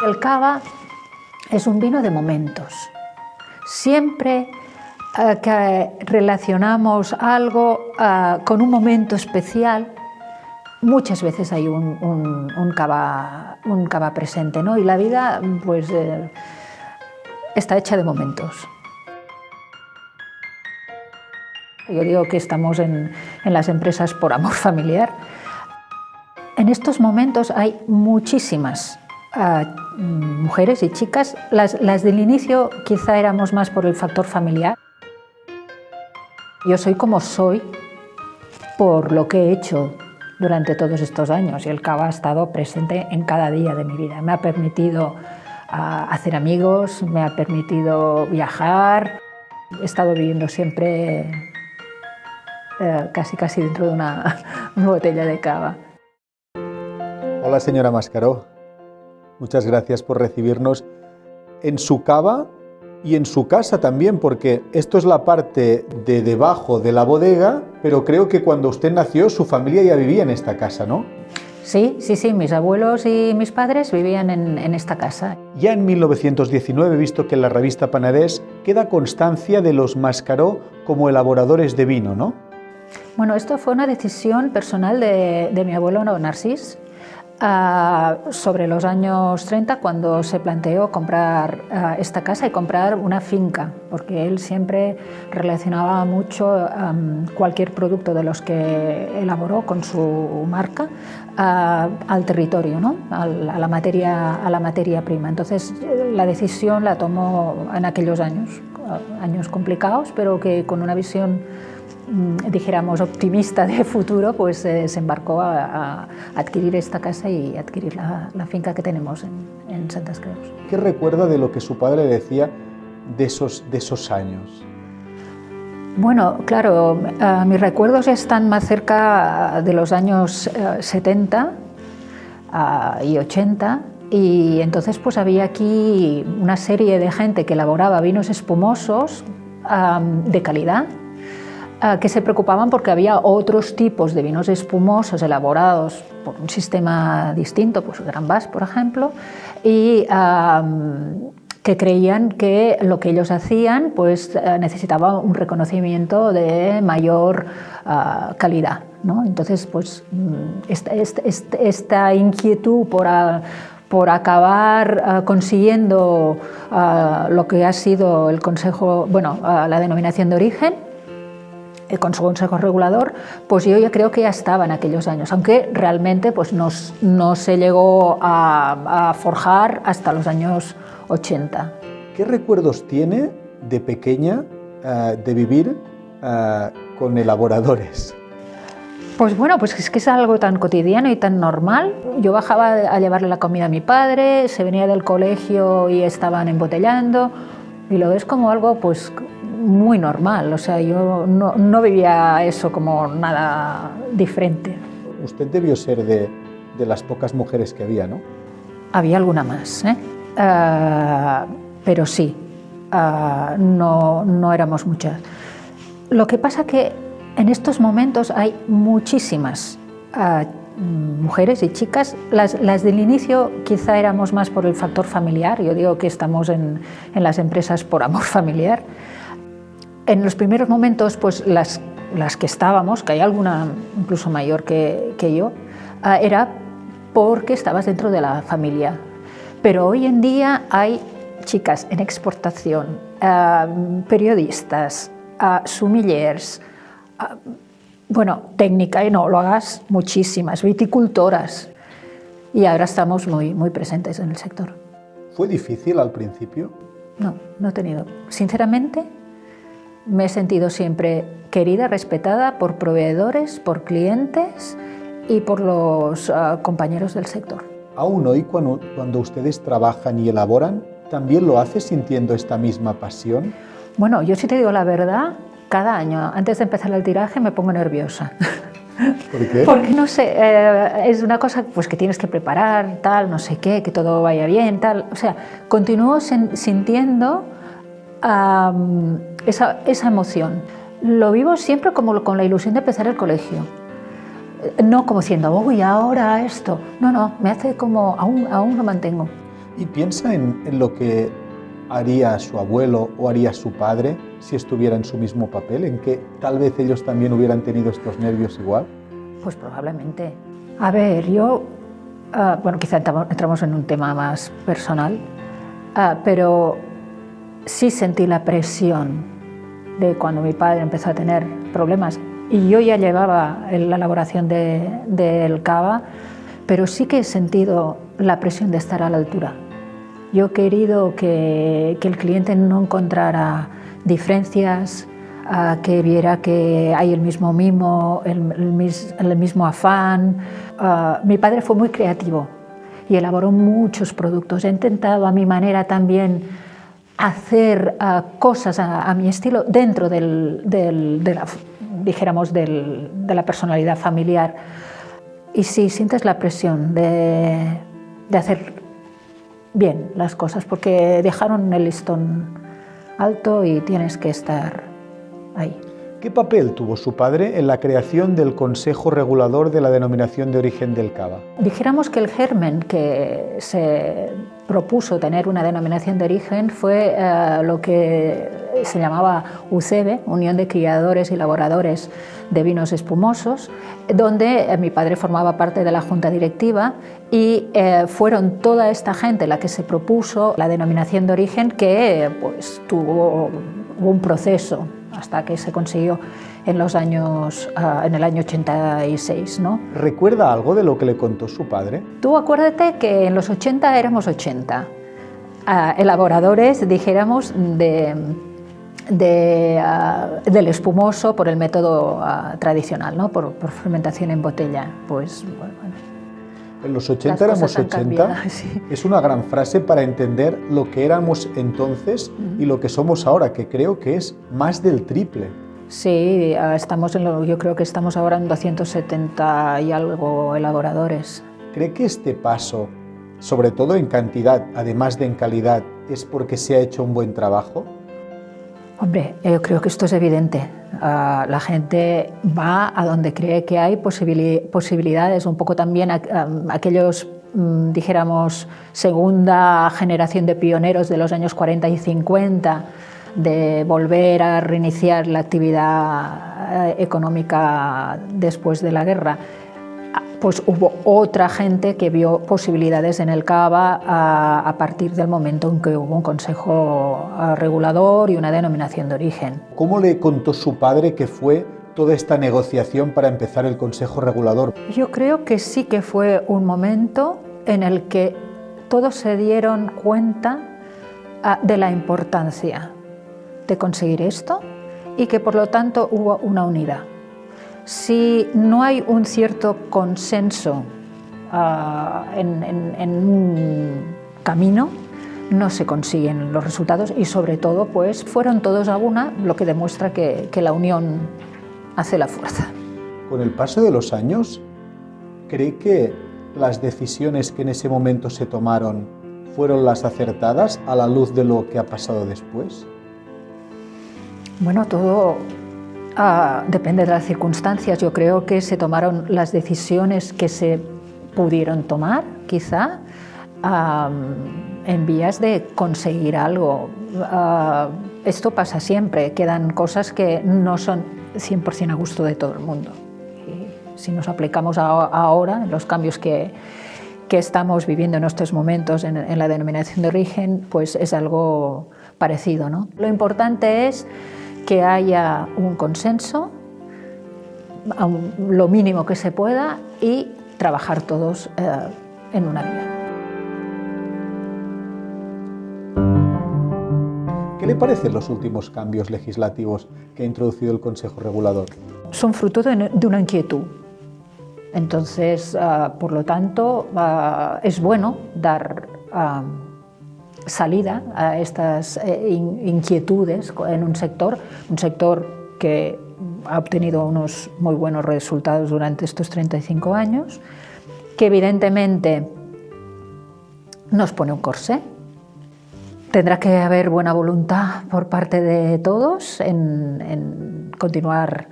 El cava es un vino de momentos. Siempre que relacionamos algo con un momento especial, muchas veces hay un cava presente, ¿no? Y la vida pues, está hecha de momentos. Yo digo que estamos en las empresas por amor familiar. En estos momentos hay muchísimas mujeres y chicas. Las del inicio quizá éramos más por el factor familiar. Yo soy como soy por lo que he hecho durante todos estos años, y el cava ha estado presente en cada día de mi vida. Me ha permitido hacer amigos, me ha permitido viajar. He estado viviendo siempre casi dentro de una botella de cava. Hola, señora Mascaró. Muchas gracias por recibirnos en su cava y en su casa también, porque esto es la parte de debajo de la bodega, pero creo que cuando usted nació su familia ya vivía en esta casa, ¿no? Sí, mis abuelos y mis padres vivían en esta casa. Ya en 1919 he visto que en la revista Panadés queda constancia de los Mascaró como elaboradores de vino, ¿no? Bueno, esto fue una decisión personal de mi abuelo Narcís sobre los años 30, cuando se planteó comprar esta casa y comprar una finca, porque él siempre relacionaba mucho cualquier producto de los que elaboró con su marca al territorio, ¿no? a la materia prima. Entonces la decisión la tomó en aquellos años complicados, pero que con una visión, dijéramos, optimista de futuro, pues se embarcó a adquirir esta casa y adquirir la finca que tenemos en Santas Creus. ¿Qué recuerda de lo que su padre decía de esos años? Bueno, claro, mis recuerdos están más cerca de los años 70 y 80, y entonces pues había aquí una serie de gente que elaboraba vinos espumosos de calidad, que se preocupaban porque había otros tipos de vinos espumosos elaborados por un sistema distinto, pues Gran Vas, por ejemplo, y que creían que lo que ellos hacían pues necesitaba un reconocimiento de mayor calidad, ¿no? Entonces, pues esta inquietud por acabar consiguiendo lo que ha sido el consejo, bueno, la denominación de origen, con su consejo regulador, pues yo ya creo que ya estaba en aquellos años, aunque realmente pues no se llegó a forjar hasta los años 80. ¿Qué recuerdos tiene de pequeña de vivir con elaboradores? Pues bueno, pues es que es algo tan cotidiano y tan normal. Yo bajaba a llevarle la comida a mi padre, se venía del colegio y estaban embotellando, y lo ves como algo pues muy normal. O sea, yo no vivía eso como nada diferente. Usted debió ser de las pocas mujeres que había, ¿no? Había alguna más, pero sí, no éramos muchas. Lo que pasa que en estos momentos hay muchísimas mujeres y chicas. Las del inicio quizá éramos más por el factor familiar. Yo digo que estamos en las empresas por amor familiar. En los primeros momentos, pues las que estábamos, que hay alguna incluso mayor que yo, era porque estabas dentro de la familia. Pero hoy en día hay chicas en exportación, periodistas, sumillers, bueno, técnica, enólogas, muchísimas, viticultoras, y ahora estamos muy presentes en el sector. ¿Fue difícil al principio? No he tenido. Sinceramente, me he sentido siempre querida, respetada por proveedores, por clientes y por los compañeros del sector. Aún hoy, cuando ustedes trabajan y elaboran, ¿también lo hace sintiendo esta misma pasión? Bueno, yo, si te digo la verdad, cada año, antes de empezar el tiraje, me pongo nerviosa. ¿Por qué? Porque, no sé, es una cosa pues, que tienes que preparar, tal, no sé qué, que todo vaya bien, tal. O sea, continúo sintiendo esa emoción. Lo vivo siempre como con la ilusión de empezar el colegio. No como diciendo, uy, ahora esto. No, me hace como, aún lo mantengo. ¿Y piensa en lo que haría su abuelo o haría su padre si estuviera en su mismo papel? ¿En que tal vez ellos también hubieran tenido estos nervios igual? Pues probablemente. A ver, yo, bueno, quizá entramos en un tema más personal, pero sí sentí la presión de cuando mi padre empezó a tener problemas y yo ya llevaba la elaboración del cava, pero sí que he sentido la presión de estar a la altura. Yo he querido que el cliente no encontrara diferencias, que viera que hay el mismo mimo, el mismo afán. Mi padre fue muy creativo y elaboró muchos productos. He intentado a mi manera también hacer cosas a mi estilo dentro de la personalidad familiar. Y sí, sientes la presión de hacer bien las cosas, porque dejaron el listón alto y tienes que estar ahí. ¿Qué papel tuvo su padre en la creación del Consejo Regulador de la Denominación de Origen del Cava? Dijéramos que el germen que se propuso tener una denominación de origen fue lo que se llamaba UCEBE, Unión de Criadores y Elaboradores de Vinos Espumosos, donde mi padre formaba parte de la junta directiva y fueron toda esta gente la que se propuso la denominación de origen, que pues tuvo un proceso hasta que se consiguió en el año 86, ¿no? ¿Recuerda algo de lo que le contó su padre? Tú acuérdate que en los 80 éramos 80 elaboradores, dijéramos, del espumoso por el método tradicional, ¿no? Por fermentación en botella. Pues bueno. En los 80 éramos 80, sí. Es una gran frase para entender lo que éramos entonces y lo que somos ahora, que creo que es más del triple. Sí, yo creo que estamos ahora en 270 y algo elaboradores. ¿Cree que este paso, sobre todo en cantidad, además de en calidad, es porque se ha hecho un buen trabajo? Hombre, yo creo que esto es evidente. La gente va a donde cree que hay posibilidades, un poco también aquellos, dijéramos, segunda generación de pioneros de los años 40 y 50, de volver a reiniciar la actividad económica después de la guerra. Pues hubo otra gente que vio posibilidades en el cava a partir del momento en que hubo un consejo regulador y una denominación de origen. ¿Cómo le contó su padre que fue toda esta negociación para empezar el consejo regulador? Yo creo que sí que fue un momento en el que todos se dieron cuenta de la importancia de conseguir esto y que por lo tanto hubo una unidad. Si no hay un cierto consenso en un camino, no se consiguen los resultados y sobre todo pues fueron todos a una, lo que demuestra que la unión hace la fuerza. Con el paso de los años, ¿cree que las decisiones que en ese momento se tomaron fueron las acertadas a la luz de lo que ha pasado después? Bueno, todo depende de las circunstancias. Yo creo que se tomaron las decisiones que se pudieron tomar, quizá, en vías de conseguir algo. Esto pasa siempre, quedan cosas que no son 100% a gusto de todo el mundo. Y si nos aplicamos ahora, en los cambios que estamos viviendo en estos momentos en la denominación de origen, pues es algo parecido, ¿no? Lo importante es que haya un consenso, lo mínimo que se pueda, y trabajar todos en una vía. ¿Qué le parecen los últimos cambios legislativos que ha introducido el Consejo Regulador? Son fruto de una inquietud. Entonces, por lo tanto, es bueno dar salida a estas inquietudes en un sector que ha obtenido unos muy buenos resultados durante estos 35 años, que evidentemente nos pone un corsé. Tendrá que haber buena voluntad por parte de todos en continuar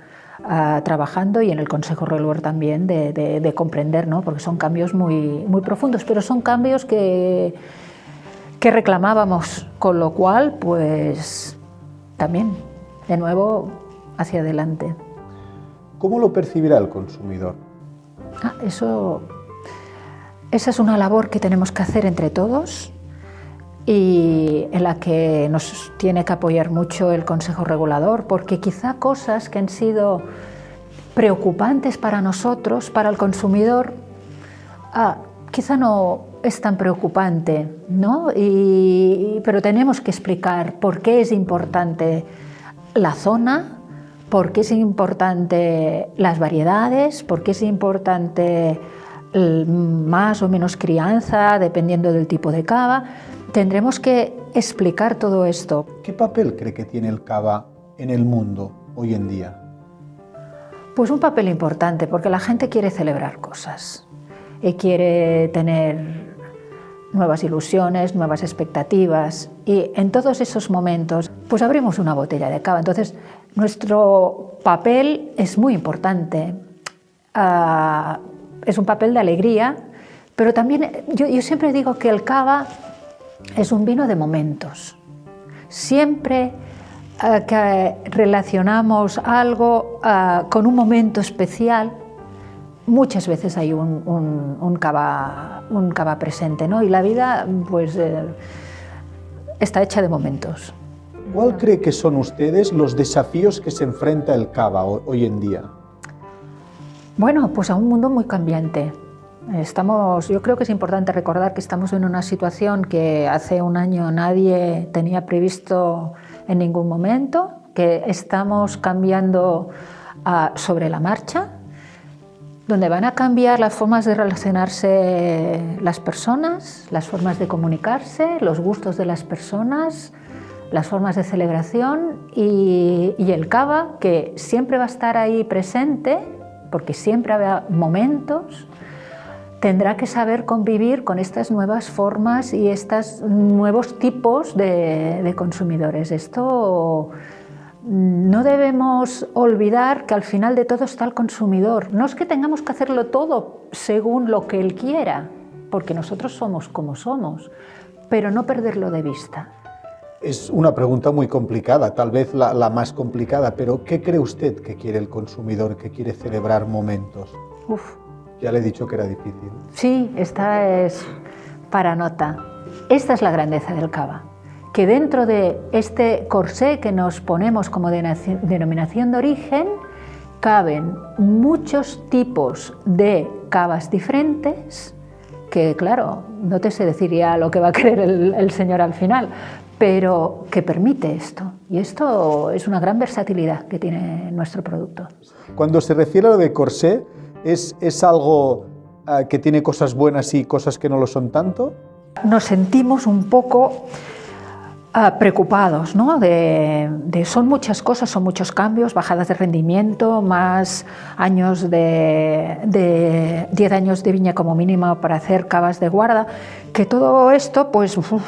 trabajando, y en el Consejo Regulador también de comprender, ¿no? Porque son cambios muy profundos, pero son cambios que que reclamábamos, con lo cual, pues también, de nuevo, hacia adelante. ¿Cómo lo percibirá el consumidor? Esa es una labor que tenemos que hacer entre todos y en la que nos tiene que apoyar mucho el Consejo Regulador, porque quizá cosas que han sido preocupantes para nosotros, para el consumidor, quizá no es tan preocupante, ¿no? Pero tenemos que explicar por qué es importante la zona, por qué es importante las variedades, por qué es importante más o menos crianza, dependiendo del tipo de cava. Tendremos que explicar todo esto. ¿Qué papel cree que tiene el cava en el mundo hoy en día? Pues un papel importante, porque la gente quiere celebrar cosas y quiere tener nuevas ilusiones, nuevas expectativas, y en todos esos momentos pues abrimos una botella de cava. Entonces nuestro papel es muy importante, es un papel de alegría, pero también yo siempre digo que el cava es un vino de momentos. Siempre que relacionamos algo con un momento especial, muchas veces hay un cava presente, ¿no? Y la vida pues, está hecha de momentos. ¿Cuál cree que son ustedes los desafíos que se enfrenta el cava hoy en día? Bueno, pues a un mundo muy cambiante. Yo creo que es importante recordar que estamos en una situación que hace un año nadie tenía previsto en ningún momento, que estamos cambiando sobre la marcha, donde van a cambiar las formas de relacionarse las personas, las formas de comunicarse, los gustos de las personas, las formas de celebración y el cava, que siempre va a estar ahí presente, porque siempre habrá momentos, tendrá que saber convivir con estas nuevas formas y estos nuevos tipos de consumidores. Esto no debemos olvidar que al final de todo está el consumidor. No es que tengamos que hacerlo todo según lo que él quiera, porque nosotros somos como somos, pero no perderlo de vista. Es una pregunta muy complicada, tal vez la más complicada, pero ¿qué cree usted que quiere el consumidor, que quiere celebrar momentos? Ya le he dicho que era difícil. Sí, esta es para nota. Esta es la grandeza del cava, que dentro de este corsé que nos ponemos como denominación de origen, caben muchos tipos de cavas diferentes, que claro, no te sé decir ya lo que va a querer el señor al final, pero que permite esto. Y esto es una gran versatilidad que tiene nuestro producto. Cuando se refiere a lo de corsé, ¿es algo que tiene cosas buenas y cosas que no lo son tanto? Nos sentimos un poco preocupados, ¿no? Son muchas cosas, son muchos cambios, bajadas de rendimiento, más años 10 años de viña como mínimo para hacer cavas de guarda, que todo esto pues son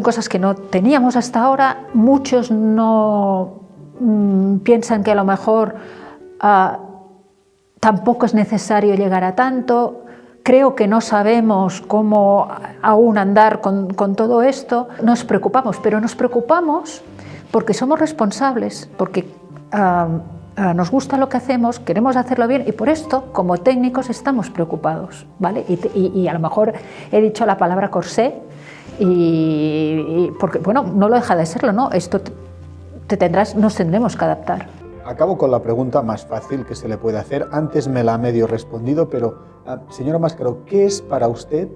cosas que no teníamos hasta ahora. Muchos no piensan que a lo mejor tampoco es necesario llegar a tanto. Creo que no sabemos cómo aún andar con todo esto. Nos preocupamos, pero nos preocupamos porque somos responsables, porque nos gusta lo que hacemos, queremos hacerlo bien y por esto, como técnicos, estamos preocupados, ¿vale? Y a lo mejor he dicho la palabra corsé porque, bueno, no lo deja de serlo, ¿no? Esto nos tendremos que adaptar. Acabo con la pregunta más fácil que se le puede hacer. Antes me la ha medio respondido, pero señora Mascaró, ¿qué es para usted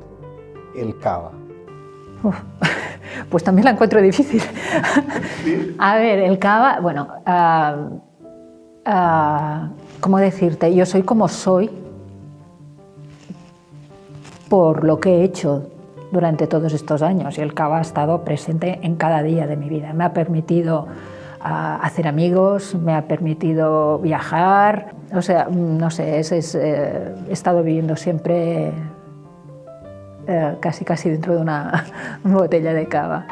el cava? Pues también la encuentro difícil. ¿Sí? A ver, el cava, bueno, ¿cómo decirte? Yo soy como soy por lo que he hecho durante todos estos años y el cava ha estado presente en cada día de mi vida. Me ha permitido hacer amigos, me ha permitido viajar, o sea, no sé, he estado viviendo siempre casi dentro de una botella de cava.